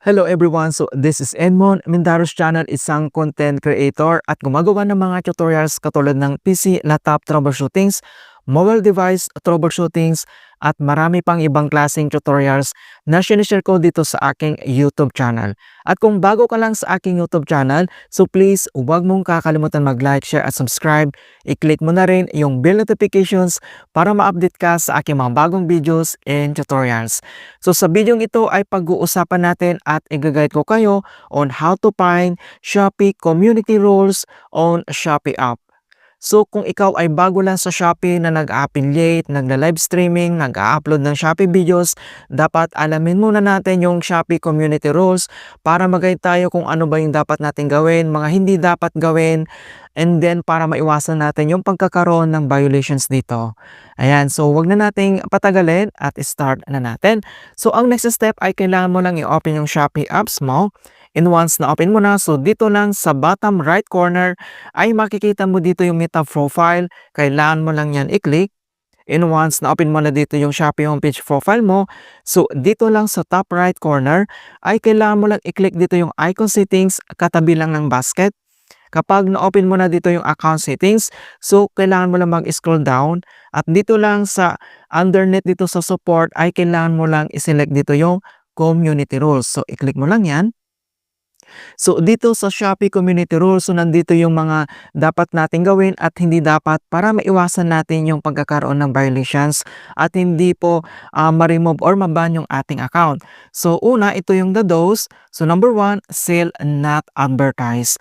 Hello everyone! So this is Edmond, Mindaros Channel, isang content creator at gumagawa ng mga tutorials katulad ng PC, laptop troubleshootings, mobile device troubleshootings, at marami pang ibang klaseng tutorials na sinishare ko dito sa aking YouTube channel. At kung bago ka lang sa aking YouTube channel, so please huwag mong kakalimutan mag-like, share at subscribe. I-click mo na rin yung bell notifications para ma-update ka sa aking mga bagong videos and tutorials. So sa video ito ay pag-uusapan natin at i-guide ko kayo on how to find Shopee community rules on Shopee app. So kung ikaw ay bago lang sa Shopee na nag-affiliate, nagla-live streaming, nag-upload ng Shopee videos, dapat alamin muna natin yung Shopee community rules para mag-guide tayo kung ano ba yung dapat natin gawin, mga hindi dapat gawin, and then para maiwasan natin yung pagkakaroon ng violations dito. Ayan, so wag na nating patagalin at start na natin. So ang next step ay kailangan mo lang i-open yung Shopee apps mo. And once na open mo na, so dito lang sa bottom right corner ay makikita mo dito yung Meta profile. Kailangan mo lang yan i-click. And once na open mo na dito yung Shopee homepage profile mo, so dito lang sa top right corner ay kailangan mo lang i-click dito yung icon settings katabi lang ng basket. Kapag na-open mo na dito yung account settings, so kailangan mo lang mag-scroll down at dito lang sa underneath dito sa support ay kailangan mo lang i-select dito yung community rules. So i-click mo lang yan. So dito sa Shopee Community Rules, so nandito yung mga dapat nating gawin at hindi dapat para maiwasan natin yung pagkakaroon ng violations at hindi po ma-remove or maban yung ating account. So una, ito yung the dose. So number 1, sell not advertise.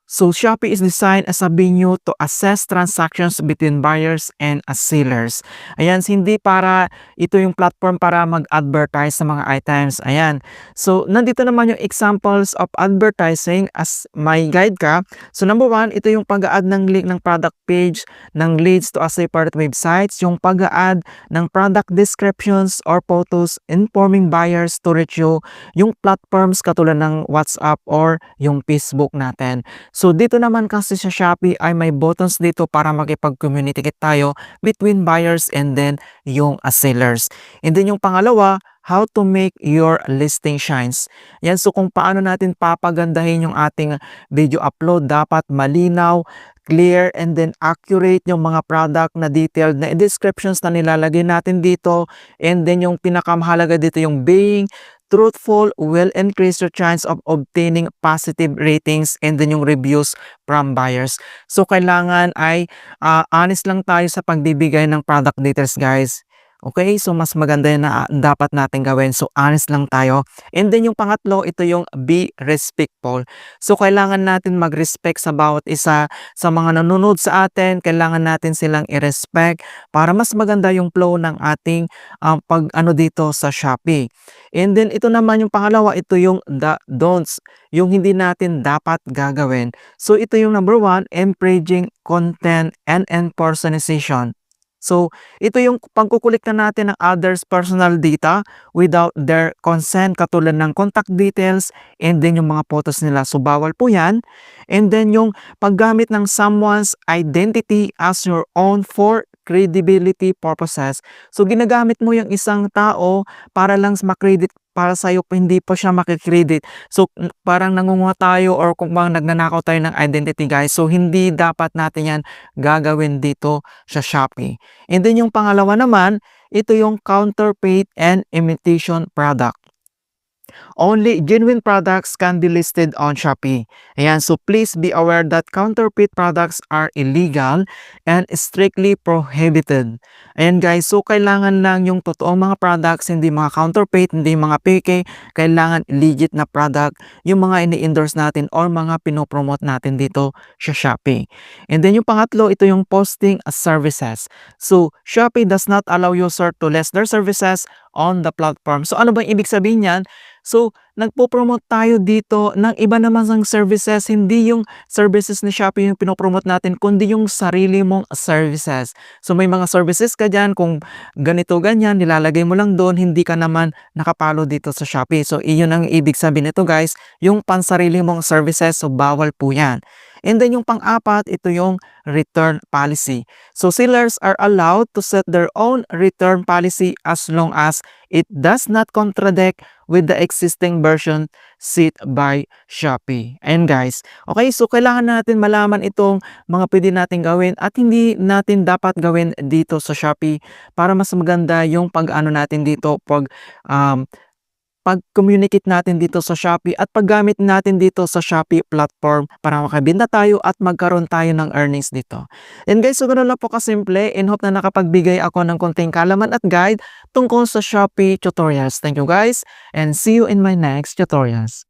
So Shopee is designed as a venue to assess transactions between buyers and sellers. Ayan, hindi para ito yung platform para mag-advertise sa mga items. Ayan. So nandito naman yung examples of advertising as may guide ka. So number 1, ito yung pag-add ng link ng product page ng leads to a separate websites, yung pag-add ng product descriptions or photos informing buyers to reach yung platforms katulad ng WhatsApp or yung Facebook natin. So dito naman kasi sa Shopee ay may buttons dito para makipag-communicate tayo between buyers and then yung sellers. And then yung pangalawa, how to make your listing shines. Yan, so kung paano natin papagandahin yung ating video upload, dapat malinaw, clear, and then accurate yung mga product na detailed na descriptions na nilalagay natin dito. And then yung pinakamahalaga dito yung being truthful will increase your chance of obtaining positive ratings and then yung reviews from buyers. So kailangan ay honest lang tayo sa pagbibigay ng product details, guys. Okay, so mas maganda yan na dapat natin gawin. So honest lang tayo. And then yung pangatlo, ito yung be respectful. So kailangan natin mag-respect sa bawat isa sa mga nanonood sa atin. Kailangan natin silang i-respect para mas maganda yung flow ng ating pag ano dito sa Shopee. And then ito naman yung pangalawa, ito yung the don'ts, yung hindi natin dapat gagawin. So ito yung number 1, encouraging content and impersonation. So, ito yung pagkukulik na natin ng others' personal data without their consent, katulad ng contact details and then yung mga photos nila. So, bawal po yan. And then yung paggamit ng someone's identity as your own for credibility purposes. So, ginagamit mo yung isang tao para lang makredit para sa'yo, hindi pa siya makikredit. So, parang nangunguha tayo or kung bang nagnanakaw tayo ng identity, guys. So, hindi dapat natin yan gagawin dito sa Shopee. And then yung pangalawa naman, ito yung counterfeit and imitation product. Only genuine products can be listed on Shopee. Ayan, so please be aware that counterfeit products are illegal and strictly prohibited. Ayan guys, so kailangan lang yung totoong mga products, hindi mga counterfeit, hindi mga fake, kailangan legit na product yung mga ini-endorse natin or mga pinopromote natin dito sa Shopee. And then yung pangatlo, ito yung posting services. So Shopee does not allow user to list their services on the platform. So ano bang ibig sabihin niyan? So, nagpo-promote tayo dito ng iba naman ng services, hindi yung services ni Shopee yung pinopromote natin, kundi yung sarili mong services. So, may mga services ka dyan, kung ganito ganyan, nilalagay mo lang doon, hindi ka naman nakapalo dito sa Shopee. So, iyon ang ibig sabihin nito guys, yung pansarili mong services, so bawal po yan. And then yung pang-apat, ito yung return policy. So sellers are allowed to set their own return policy as long as it does not contradict with the existing version set by Shopee. And guys, okay, so kailangan natin malaman itong mga pwede natin gawin at hindi natin dapat gawin dito sa Shopee para mas maganda yung pag-ano natin dito um, pag-communicate natin dito sa Shopee at paggamit natin dito sa Shopee platform para makabenta tayo at magkaroon tayo ng earnings dito. And guys, so ganoon lang po kasimple, and hope na nakapagbigay ako ng konting kaalaman at guide tungkol sa Shopee tutorials. Thank you guys and see you in my next tutorials.